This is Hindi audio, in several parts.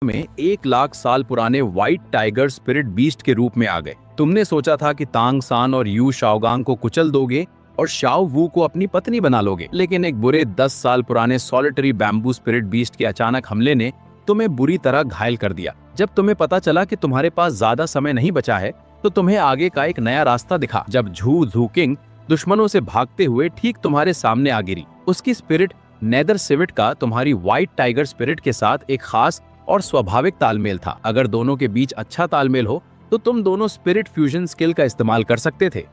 में 1 लाख साल पुराने व्हाइट टाइगर स्पिरिट बीस्ट के रूप में आ गए। तुमने सोचा था कि तांग सान और यू शाओगांग को कुचल दोगे और शाओ वू को अपनी पत्नी बना लोगे, लेकिन एक बुरे 10 साल पुराने सॉलिटरी बैम्बू स्पिरिट बीस्ट के अचानक हमले ने तुम्हें बुरी तरह घायल कर दिया। जब तुम्हें पता चला कि तुम्हारे पास ज्यादा समय नहीं बचा है, तो तुम्हें आगे का एक नया रास्ता दिखा। जब झू झू किंग दुश्मनों से भागते हुए ठीक तुम्हारे सामने आ गिरी। उसकी स्पिरिट नेदर सिविट का तुम्हारी व्हाइट टाइगर स्पिरिट के साथ एक खास और स्वाभाविक तालमेल था। अगर दोनों के बीच अच्छा तालमेल हो तो तुम दोनों स्पिरिट फ्यूजन स्किल का इस्तेमाल कर सकते थे।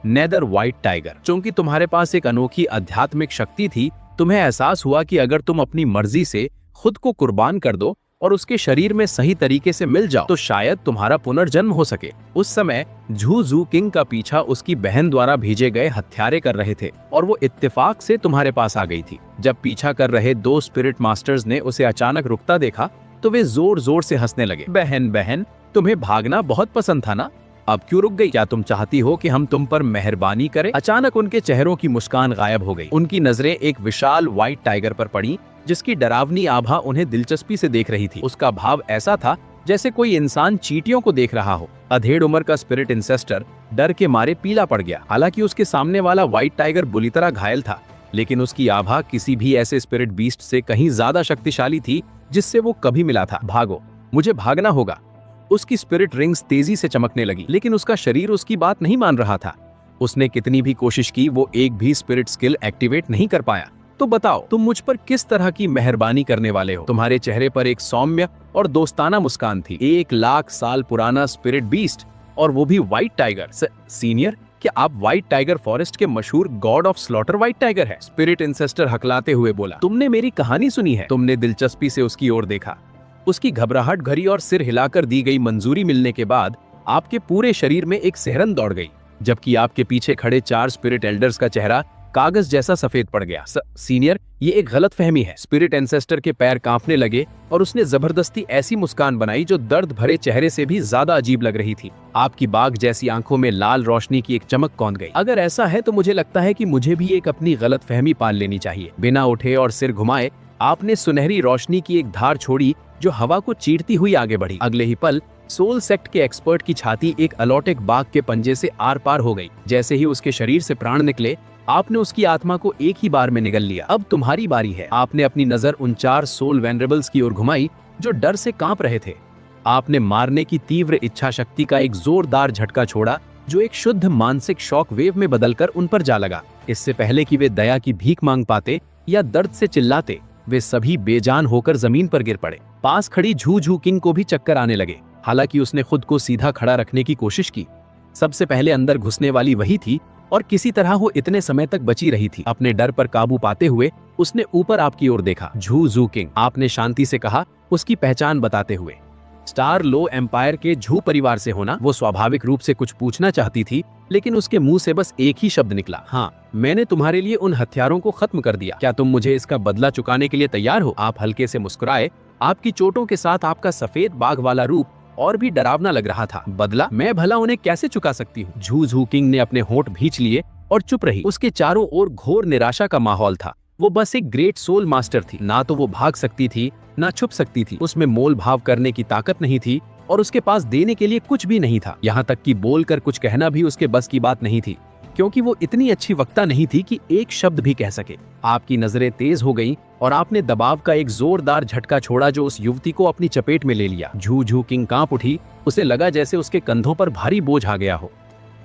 नेदर व्हाइट टाइगर, चूंकि तुम्हारे पास एक अनोखी आध्यात्मिक शक्ति थी, तुम्हें एहसास हुआ कि अगर तुम अपनी मर्जी से खुद को कुर्बान कर दो और उसके शरीर में सही तरीके से मिल जाओ तो शायद तुम्हारा पुनर्जन्म हो सके। उस समय झू झू किंग का पीछा उसकी बहन द्वारा भेजे गए हत्यारे कर रहे थे और वो इत्तेफाक से तुम्हारे पास आ गई थी। जब पीछा कर रहे 2 स्पिरिट मास्टर्स ने उसे अचानक रुकता देखा तो वे जोर जोर से हंसने लगे। बहन बहन, तुम्हें भागना बहुत पसंद था ना? अब क्यों रुक गई? क्या तुम चाहती हो कि हम तुम पर मेहरबानी करें? अचानक उनके चेहरों की मुस्कान गायब हो गई। उनकी नजरें एक विशाल व्हाइट टाइगर पर पड़ी जिसकी डरावनी आभा उन्हें दिलचस्पी से देख रही थी। उसका भाव ऐसा था जैसे कोई इंसान चींटियों को देख रहा हो। अधेड़ उम्र का स्पिरिट इंसेस्टर डर के मारे पीला पड़ गया। हालांकि उसके सामने वाला व्हाइट टाइगर बुरी तरह घायल था, लेकिन उसकी आभा किसी भी ऐसे स्पिरिट बीस्ट से कहीं ज्यादा शक्तिशाली थी जिससे वो कभी मिला था। भागो, मुझे भागना होगा। उसकी स्पिरिट रिंग्स तेजी से चमकने लगी, लेकिन उसका शरीर उसकी बात नहीं मान रहा था। उसने कितनी भी कोशिश की, वो एक भी स्पिरिट स्किल एक्टिवेट नहीं कर पाया। तो बताओ, तुम मुझ पर किस तरह की मेहरबानी करने वाले हो? तुम्हारे चेहरे पर एक सौम्य और दोस्ताना मुस्कान थी। 1 लाख साल पुराना स्पिरिट बीस्ट, और वो भी व्हाइट टाइगर। सीनियर, क्या आप व्हाइट टाइगर फॉरेस्ट के मशहूर God of slaughter white tiger है? स्पिरिट इंसेस्टर हकलाते हुए बोला। तुमने मेरी कहानी सुनी है? तुमने दिलचस्पी से उसकी ओर देखा। उसकी घबराहट घरी और सिर हिलाकर दी गई मंजूरी मिलने के बाद आपके पूरे शरीर में एक सिहरन दौड़ गई, जबकि आपके पीछे खड़े 4 स्पिरिट एल्डर्स का चेहरा कागज जैसा सफेद पड़ गया। सीनियर, ये एक गलतफहमी है। स्पिरिट एंसेस्टर के पैर कांपने लगे और उसने जबरदस्ती ऐसी मुस्कान बनाई जो दर्द भरे चेहरे से भी ज्यादा अजीब लग रही थी। आपकी बाघ जैसी आंखों में लाल रोशनी की एक चमक कौंध गई। अगर ऐसा है तो मुझे लगता है कि मुझे भी एक अपनी गलतफहमी पाल लेनी चाहिए। बिना उठे और सिर घुमाए आपने सुनहरी रोशनी की एक धार छोड़ी जो हवा को चीरती हुई आगे बढ़ी। अगले ही पल सोल सेक्ट के एक्सपर्ट की छाती एक अलौटिक बाघ के पंजे से आर पार हो गई। जैसे ही उसके शरीर से प्राण निकले, आपने उसकी आत्मा को एक ही बार में निगल लिया। अब तुम्हारी बारी है। आपने अपनी नजर उन 4 सोल वेनरेबल्स की ओर घुमाई जो डर से कांप रहे थे। आपने मारने की तीव्र इच्छा शक्ति का एक जोरदार झटका छोड़ा जो एक शुद्ध मानसिक शॉक वेव में बदलकर उन पर जा लगा। इससे पहले कि वे दया की भीख मांग पाते या दर्द से चिल्लाते, वे सभी बेजान होकर जमीन पर गिर पड़े। पास खड़ी झू झू किंग को भी चक्कर आने लगे। हालांकि उसने खुद को सीधा खड़ा रखने की कोशिश की। सबसे पहले अंदर घुसने वाली वही थी और किसी तरह वो इतने समय तक बची रही थी। अपने डर पर काबू पाते हुए उसने ऊपर आपकी ओर देखा। झू झू किंग, आपने शांति से कहा, उसकी पहचान बताते हुए। स्टार लो एम्पायर के झू परिवार से होना? वो स्वाभाविक रूप से कुछ पूछना चाहती थी, लेकिन उसके मुंह से बस एक ही शब्द निकला, हाँ, मैंने तुम्हारे लिए उन हथियारों को खत्म कर दिया। क्या तुम मुझे इसका बदला चुकाने के लिए तैयार हो? आप हल्के से मुस्कुराए। आपकी चोटों के साथ आपका सफेद बाघ वाला रूप और भी डरावना लग रहा था। बदला? मैं भला उन्हें कैसे चुका सकती हूँ? झू झू किंग ने अपने होंठ भींच लिए और चुप रही। उसके चारों ओर घोर निराशा का माहौल था। वो बस एक ग्रेट सोल मास्टर थी। ना तो वो भाग सकती थी, ना छुप सकती थी। उसमें मोल भाव करने की ताकत नहीं थी और उसके पास देने के लिए कुछ भी नहीं था। यहाँ तक कि बोलकर कुछ कहना भी उसके बस की बात नहीं थी, क्योंकि वो इतनी अच्छी वक्ता नहीं थी कि एक शब्द भी कह सके। आपकी नजरें तेज हो गईं और आपने दबाव का एक जोरदार झटका छोड़ा जो उस युवती को अपनी चपेट में ले लिया। झू झू किंग कांप उठी। उसे लगा जैसे उसके कंधों पर भारी बोझ आ गया हो।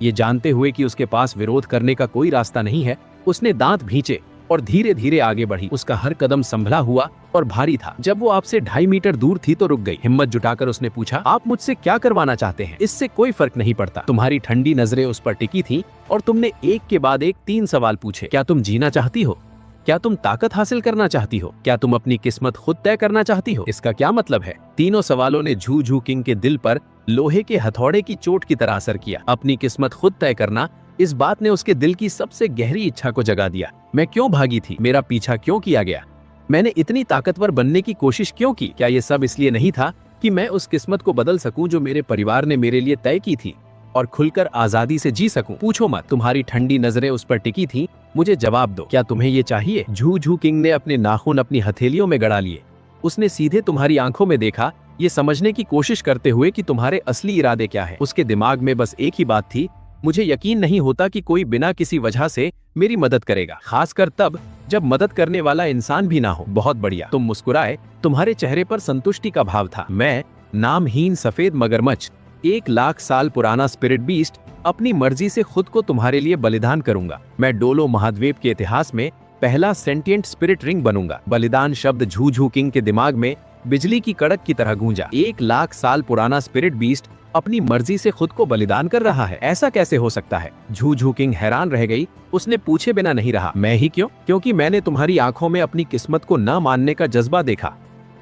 ये जानते हुए कि उसके पास विरोध करने का कोई रास्ता नहीं है, उसने दांत भींचे और धीरे धीरे आगे बढ़ी। उसका हर कदम संभला हुआ और भारी था। जब वो आपसे 2.5 मीटर दूर थी तो रुक गई। हिम्मत जुटाकर उसने पूछा, आप मुझसे क्या करवाना चाहते हैं? इससे कोई फर्क नहीं पड़ता। तुम्हारी ठंडी नजरें उस पर टिकी थीं और तुमने एक के बाद एक 3 सवाल पूछे। क्या तुम जीना चाहती हो? क्या तुम ताकत हासिल करना चाहती हो? क्या तुम अपनी किस्मत खुद तय करना चाहती हो? इसका क्या मतलब है? तीनों सवालों ने झू झू किंग के दिल पर लोहे के हथौड़े की चोट की तरह असर किया। अपनी किस्मत खुद तय करना, इस बात ने उसके दिल की सबसे गहरी इच्छा को जगा दिया। मैं क्यों भागी थी? मेरा पीछा क्यों किया गया? मैंने इतनी ताकतवर बनने की कोशिश क्यों की? क्या ये सब इसलिए नहीं था कि मैं उस किस्मत को बदल सकूं जो मेरे परिवार ने मेरे लिए तय की थी और खुलकर आजादी से जी सकूं? पूछो मत। तुम्हारी ठंडी नजरें उस पर टिकी थीं। मुझे जवाब दो, क्या तुम्हें ये चाहिए? झू झू किंग ने अपने नाखून अपनी हथेलियों में गड़ा लिए। उसने सीधे तुम्हारी आंखों में देखा। ये समझने की कोशिश करते हुए कि तुम्हारे असली इरादे क्या है। उसके दिमाग में बस एक ही बात थी, मुझे यकीन नहीं होता कि कोई बिना किसी वजह से मेरी मदद करेगा, खासकर तब जब मदद करने वाला इंसान भी ना हो। बहुत बढ़िया, तुम मुस्कुराए, तुम्हारे चेहरे पर संतुष्टि का भाव था। मैं, नामहीन सफेद मगरमच्छ, 1 लाख साल पुराना स्पिरिट बीस्ट, अपनी मर्जी से खुद को तुम्हारे लिए बलिदान करूंगा। मैं डोलो महाद्वीप के इतिहास में पहला सेंटिएंट स्पिरिट रिंग बनूंगा। बलिदान शब्द झू किंग के दिमाग में बिजली की कड़क की तरह गूंजा। 1 लाख साल पुराना स्पिरिट बीस्ट अपनी मर्जी से खुद को बलिदान कर रहा है, ऐसा कैसे हो सकता है? झू किंग हैरान रह गई। उसने पूछे बिना नहीं रहा, मैं ही क्यों? क्योंकि मैंने तुम्हारी आंखों में अपनी किस्मत को न मानने का जज्बा देखा।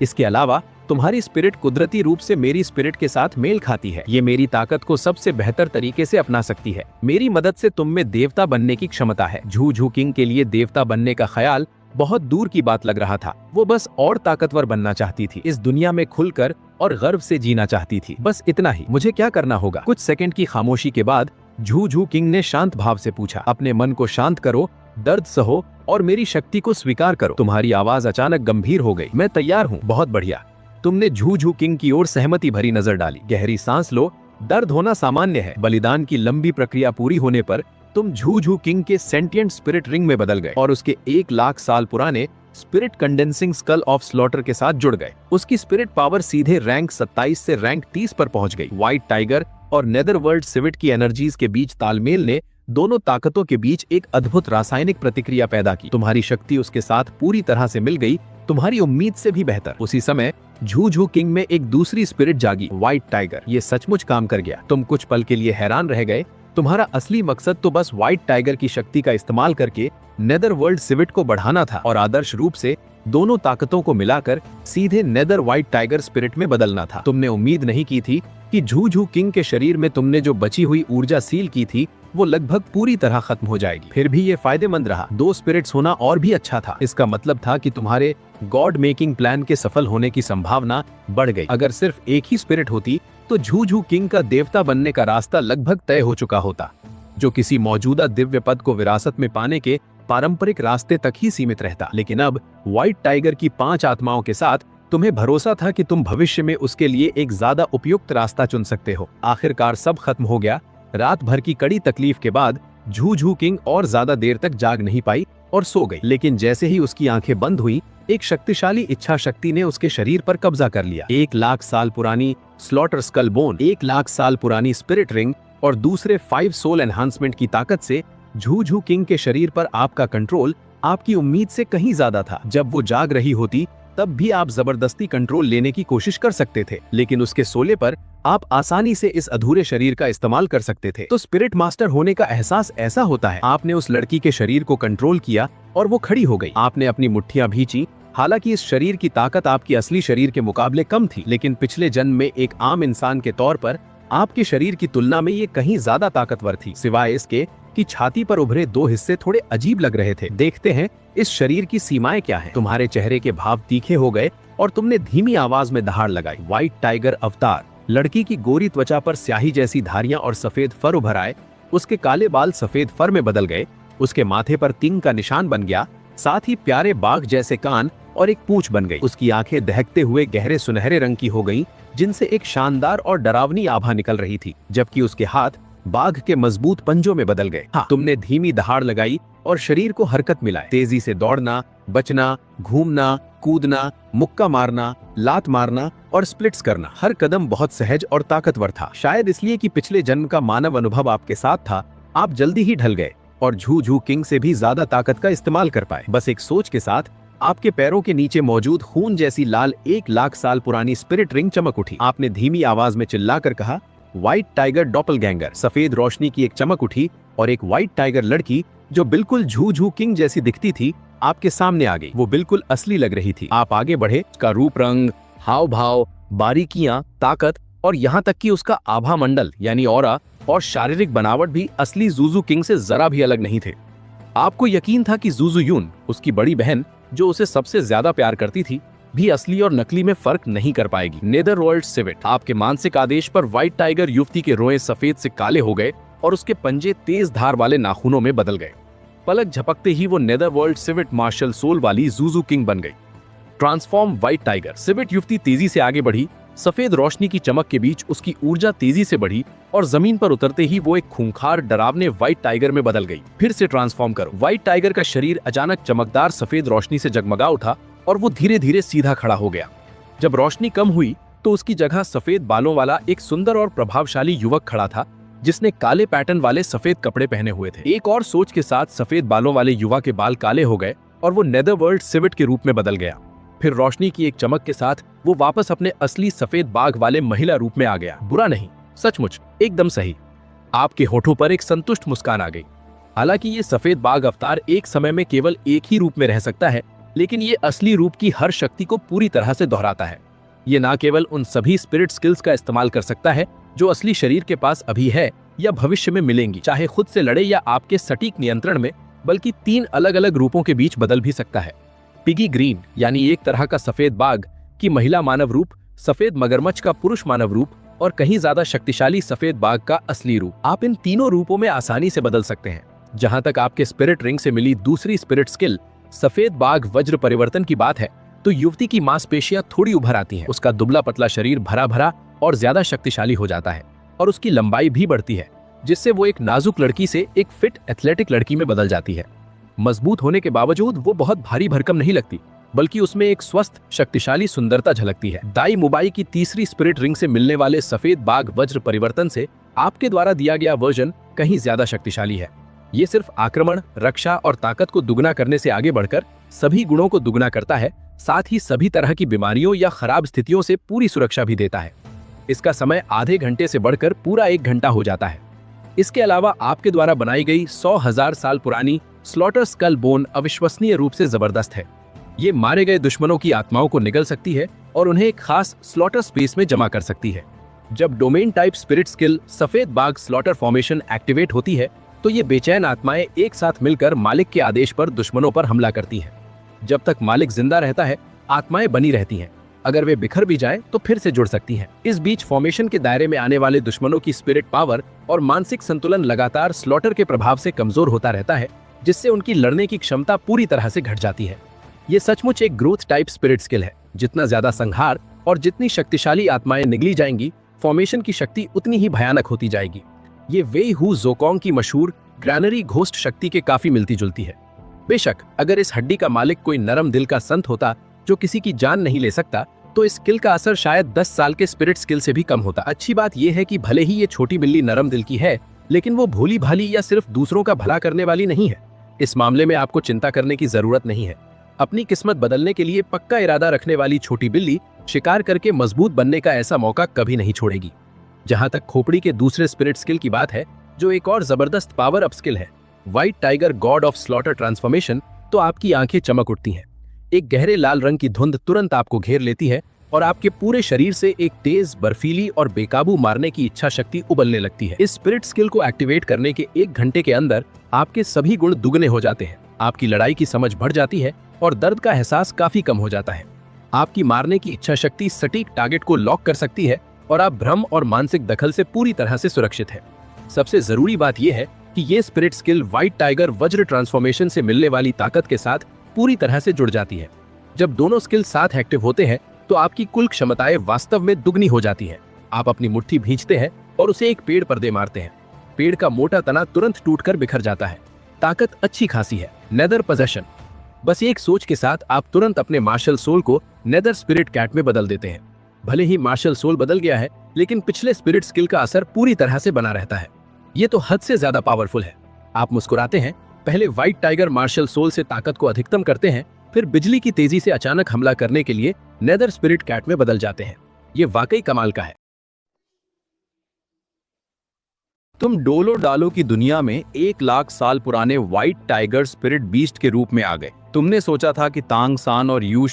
इसके अलावा तुम्हारी स्पिरिट कुदरती रूप से मेरी स्पिरिट के साथ मेल खाती है। ये मेरी ताकत को सबसे बेहतर तरीके से अपना सकती है। मेरी मदद से तुम में देवता बनने की क्षमता है। झू किंग के लिए देवता बनने का ख्याल बहुत दूर की बात लग रहा था। वो बस और ताकतवर बनना चाहती थी, इस दुनिया में खुलकर और गर्व से जीना चाहती थी। बस इतना ही। मुझे क्या करना होगा? कुछ सेकंड की खामोशी के बाद झू किंग ने शांत भाव से पूछा। अपने मन को शांत करो, दर्द सहो और मेरी शक्ति को स्वीकार करो। तुम्हारी आवाज अचानक गंभीर हो गई। मैं तैयार हूँ। बहुत बढ़िया। तुमने झू किंग की ओर सहमति भरी नजर डाली। गहरी सांस लो। दर्द होना सामान्य है। बलिदान की लंबी प्रक्रिया पूरी होने पर तुम झू किंग के सेंटिएंट स्पिरिट रिंग में बदल गए और उसके 1 लाख साल पुराने spirit condensing skull of slaughter के साथ जुड़ गए। उसकी स्पिरिट पावर सीधे रैंक 27 से रैंक 30 पर पहुंच गई। व्हाइट टाइगर और नेदरवर्ल्ड सिविट की एनर्जीज के बीच तालमेल ने दोनों ताकतों के बीच एक अद्भुत रासायनिक प्रतिक्रिया पैदा की। तुम्हारी शक्ति उसके साथ पूरी तरह से मिल गई, तुम्हारी उम्मीद से भी बेहतर। उसी समय झू किंग में एक दूसरी स्पिरिट जागी, व्हाइट टाइगर। ये सचमुच काम कर गया। तुम कुछ पल के लिए हैरान रह गए। तुम्हारा असली मकसद तो बस व्हाइट टाइगर की शक्ति का इस्तेमाल करके नेदरवर्ल्ड सिविट को बढ़ाना था और आदर्श रूप से दोनों ताकतों को मिलाकर सीधे नेदर व्हाइट टाइगर स्पिरिट में बदलना था। तुमने उम्मीद नहीं की थी कि झू किंग के शरीर में तुमने जो बची हुई ऊर्जा सील की थी वो लगभग पूरी तरह खत्म हो जाएगी। फिर भी ये फायदेमंद रहा। 2 स्पिरिट्स होना और भी अच्छा था। इसका मतलब था कि तुम्हारे गॉड मेकिंग प्लान के सफल होने की संभावना बढ़ गई। अगर सिर्फ एक ही स्पिरिट होती तो झू किंग का देवता बनने का रास्ता लगभग तय हो चुका होता, जो किसी मौजूदा दिव्य पद को विरासत में पाने के पारंपरिक रास्ते तक ही सीमित रहता। लेकिन अब व्हाइट टाइगर की 5 आत्माओं के साथ तुम्हें भरोसा था कि तुम भविष्य में उसके लिए एक ज्यादा उपयुक्त रास्ता चुन सकते हो। आखिरकार सब खत्म हो गया। रात भर की कड़ी तकलीफ के बाद झू किंग और ज्यादा देर तक जाग नहीं पाई और सो गई। लेकिन जैसे ही उसकी आंखें बंद हुई, एक शक्तिशाली इच्छा शक्ति ने उसके शरीर पर कब्जा कर लिया। 1 लाख साल पुरानी स्लॉटर स्कल बोन, 1 लाख साल पुरानी स्पिरिट रिंग और दूसरे 5 सोल एनहांसमेंट की ताकत से झू किंग के शरीर पर आपका कंट्रोल आपकी उम्मीद से कहीं ज्यादा था। जब वो जाग रही होती तब भी आप जबरदस्ती कंट्रोल लेने की कोशिश कर सकते थे, लेकिन उसके सोले पर आप आसानी से इस अधूरे शरीर का इस्तेमाल कर सकते थे। तो स्पिरिट मास्टर होने का एहसास ऐसा होता है। आपने उस लड़की के शरीर को कंट्रोल किया और वो खड़ी हो गई। आपने अपनी मुट्ठियां भींची। हालांकि इस शरीर की ताकत आपकी असली शरीर के मुकाबले कम थी, लेकिन पिछले जन्म में एक आम इंसान के तौर पर आपके शरीर की तुलना में ये कहीं ज्यादा ताकतवर थी। सिवाय इसके कि छाती पर उभरे 2 हिस्से थोड़े अजीब लग रहे थे। देखते हैं इस शरीर की सीमाएं क्या हैं। तुम्हारे चेहरे के भाव तीखे हो गए और तुमने धीमी आवाज में दहाड़ लगाई, व्हाइट टाइगर अवतार। लड़की की गोरी त्वचा पर स्याही जैसी धारियां और सफेद फर उभर आए। उसके काले बाल सफेद फर में बदल गए। उसके माथे पर तिंग का निशान बन गया, साथ ही प्यारे बाघ जैसे कान और एक पूंछ बन गई। उसकी आंखें दहकते हुए गहरे सुनहरे रंग की हो गईं, जिनसे एक शानदार और डरावनी आभा निकल रही थी, जबकि उसके हाथ बाघ के मजबूत पंजों में बदल गए। हाँ, तुमने धीमी दहाड़ लगाई और शरीर को हरकत मिलाए। तेजी से दौड़ना, बचना, घूमना, कूदना, मुक्का मारना, लात मारना और स्प्लिट्स करना। हर कदम बहुत सहज और ताकतवर था। शायद इसलिए कि पिछले जन्म का मानव अनुभव आपके साथ था, आप जल्दी ही ढल गए और झू किंग से भी ज्यादा ताकत का इस्तेमाल कर पाए। बस एक सोच के साथ आपके पैरों के नीचे मौजूद खून जैसी लाल 1 लाख साल पुरानी स्पिरिट रिंग चमक उठी। आपने धीमी आवाज में चिल्लाकर कहा, व्हाइट टाइगर डॉपलगैंगर। सफेद रोशनी की एक चमक उठी और एक व्हाइट टाइगर लड़की जो बिल्कुल झू किंग जैसी दिखती थी आपके सामने आ गई। वो बिल्कुल असली लग रही थी। आप आगे बढ़े। उसका रूप रंग, हाव भाव, बारीकियां, ताकत और यहाँ तक कि उसका आभा मंडल यानी ऑरा और शारीरिक बनावट भी असली झू किंग से जरा भी अलग नहीं थे। आपको यकीन था कि झू यून, उसकी बड़ी बहन जो उसे सबसे ज्यादा प्यार करती थी, भी असली और नकली में फर्क नहीं कर पाएगी। नेदरवर्ल्ड सिविट। आपके मानसिक आदेश पर व्हाइट टाइगर युवती के रोए सफेद से काले हो गए और उसके पंजे तेज धार वाले नाखूनों में बदल गए। पलक झपकते ही वो नेदरवर्ल्ड सिविट मार्शल सोल वाली झू किंग बन गई। Transform white tiger. सिविट युवती तेजी से आगे बढ़ी, सफेद रोशनी की चमक के बीच उसकी ऊर्जा तेजी से बढ़ी और जमीन पर उतरते ही वो एक खूंखार डरावने व्हाइट टाइगर में बदल गई। फिर से ट्रांसफॉर्म करो। व्हाइट टाइगर का शरीर अचानक चमकदार सफेद रोशनी से जगमगा उठा और वो धीरे धीरे सीधा खड़ा हो गया। जब रोशनी कम हुई तो उसकी जगह सफेद बालों वाला एक सुंदर और प्रभावशाली युवक खड़ा था, जिसने काले पैटर्न वाले सफेद कपड़े पहने हुए थे। एक और सोच के साथ सफेद बालों वाले युवा के बाल काले हो गए और वो नेदरवर्ल्ड सिविट के रूप में बदल गया। फिर रोशनी की एक चमक के साथ वो वापस अपने असली सफेद बाघ वाले महिला रूप में आ गया। बुरा नहीं, सचमुच एकदम सही। आपके होठों पर एक संतुष्ट मुस्कान आ गई। हालांकि ये सफेद बाघ अवतार एक समय में केवल एक ही रूप में रह सकता है, लेकिन ये असली रूप की हर शक्ति को पूरी तरह से दोहराता है। ये न केवल उन सभी स्पिरिट स्किल्स का इस्तेमाल कर सकता है जो असली शरीर के पास अभी है या भविष्य में मिलेंगी, चाहे खुद से लड़े या आपके सटीक नियंत्रण में, बल्कि 3 अलग अलग रूपों के बीच बदल भी सकता है। पिगी ग्रीन यानी एक तरह का सफेद बाघ की महिला मानव रूप, सफेद मगरमच्छ का पुरुष मानव रूप और कहीं ज्यादा शक्तिशाली सफेद बाघ का असली रूप। आप इन तीनों रूपों में आसानी से बदल सकते हैं। जहां तक आपके स्पिरिट रिंग से मिली दूसरी स्पिरिट स्किल सफेद बाघ वज्र परिवर्तन की बात है, तो युवती की मांसपेशियां थोड़ी उभर आती हैं। उसका दुबला पतला शरीर भरा भरा और ज्यादा शक्तिशाली हो जाता है और उसकी लंबाई भी बढ़ती है, जिससे वो एक नाजुक लड़की से एक फिट एथलेटिक लड़की में बदल जाती है। मजबूत होने के बावजूद वो बहुत भारी भरकम नहीं लगती, बल्कि उसमें एक स्वस्थ शक्तिशाली सुंदरता झलकती है। दाई मुबाई की तीसरी स्पिरिट रिंग से मिलने वाले सफेद बाघ वज्र परिवर्तन से आपके द्वारा दिया गया वर्जन कहीं ज्यादा शक्तिशाली है। ये सिर्फ आक्रमण, रक्षा और ताकत को दुगना करने से आगे बढ़कर सभी गुणों को दुगना करता है, साथ ही सभी तरह की बीमारियों या खराब स्थितियों से पूरी सुरक्षा भी देता है। इसका समय आधे घंटे से बढ़कर पूरा 1 घंटा हो जाता है। इसके अलावा आपके द्वारा बनाई गई 100,000 साल पुरानी स्लॉटर स्कल बोन अविश्वसनीय रूप से जबरदस्त है। ये मारे गए दुश्मनों की आत्माओं को निगल सकती है और उन्हें एक खास स्लॉटर स्पेस में जमा कर सकती है। जब डोमेन टाइप स्पिरिट स्किल सफेद बाघ स्लॉटर फॉर्मेशन एक्टिवेट होती है, तो ये बेचैन आत्माएं एक साथ मिलकर मालिक के आदेश पर दुश्मनों पर हमला करती हैं। जब तक मालिक जिंदा रहता है, आत्माएं बनी रहती हैं। अगर वे बिखर भी जाएं, तो फिर से जुड़ सकती हैं। इस बीच फॉर्मेशन के दायरे में आने वाले दुश्मनों की स्पिरिट पावर और मानसिक संतुलन लगातार स्लॉटर के प्रभाव से कमजोर होता रहता है, जिससे उनकी लड़ने की क्षमता पूरी तरह से घट जाती है। ये सचमुच एक ग्रोथ टाइप स्पिरिट स्किल है। जितना ज्यादा संहार और जितनी शक्तिशाली आत्माएं निगली जाएंगी, फॉर्मेशन की शक्ति उतनी ही भयानक होती जाएगी। ये वेई हु जोकोंग की मशहूर ग्रैनरी घोस्ट शक्ति के काफी मिलती जुलती है। बेशक अगर इस हड्डी का मालिक कोई नरम दिल का संत होता जो किसी की जान नहीं ले सकता, तो इस स्किल का असर शायद 10 साल के स्पिरिट स्किल से भी कम होता। अच्छी बात यह है कि भले ही ये छोटी बिल्ली नरम दिल की है, लेकिन वो भोली भाली या सिर्फ दूसरों का भला करने वाली नहीं है। इस मामले में आपको चिंता करने की जरूरत नहीं है। अपनी किस्मत बदलने के लिए पक्का इरादा रखने वाली छोटी बिल्ली शिकार करके मजबूत बनने का ऐसा मौका कभी नहीं छोड़ेगी। जहां तक खोपड़ी के दूसरे स्पिरिट स्किल की बात है, जो एक और जबरदस्त पावर अप स्किल है, white tiger God of slaughter transformation, तो आपकी आंखें चमक उठती हैं। एक गहरे लाल रंग की धुंध तुरंत आपको घेर लेती है और आपके पूरे शरीर से एक तेज, बर्फीली और बेकाबू मारने की इच्छा शक्ति उबलने लगती है। इस स्पिरिट स्किल को एक्टिवेट करने के 1 घंटे के अंदर आपके सभी गुण दुगने हो जाते हैं। आपकी लड़ाई की समझ बढ़ जाती है और दर्द का एहसास काफी कम हो जाता है। आपकी मारने की इच्छा शक्ति सटीक टारगेट को लॉक कर सकती है और आप भ्रम और मानसिक दखल से पूरी तरह से सुरक्षित है। सबसे जरूरी बात यह है कि ये स्पिरिट स्किल व्हाइट टाइगर वज्र ट्रांसफॉर्मेशन से मिलने वाली ताकत के साथ पूरी तरह से जुड़ जाती है। जब दोनों स्किल साथ एक्टिव होते हैं, तो आपकी कुल क्षमताएं वास्तव में दुगनी हो जाती हैं। आप अपनी मुट्ठी भींचते हैं और उसे एक पेड़ पर दे मारते हैं। पेड़ का मोटा तना तुरंत टूटकर बिखर जाता है। ताकत अच्छी खासी है। Nether possession. बस एक सोच के साथ आप तुरंत अपने मार्शल सोल को नेदर स्पिरिट कैट में बदल देते हैं। भले ही मार्शल सोल बदल गया है, लेकिन पिछले स्पिरिट स्किल का असर पूरी तरह से बना रहता है। ये तो हद से ज्यादा पावरफुल है। आप मुस्कुराते हैं, पहले व्हाइट टाइगर मार्शल सोल से ताकत को अधिकतम करते हैं, फिर बिजली की तेजी से अचानक हमला करने के लिए नेदर स्पिरिट कैट में बदल जाते हैं। ये वाकई कमाल का है। तुम डोलो डालो की दुनिया में 1 लाख साल पुराने व्हाइट टाइगर स्पिरिट बीस्ट के रूप में आ गए। तुमने सोचा था कि तांग सान और यू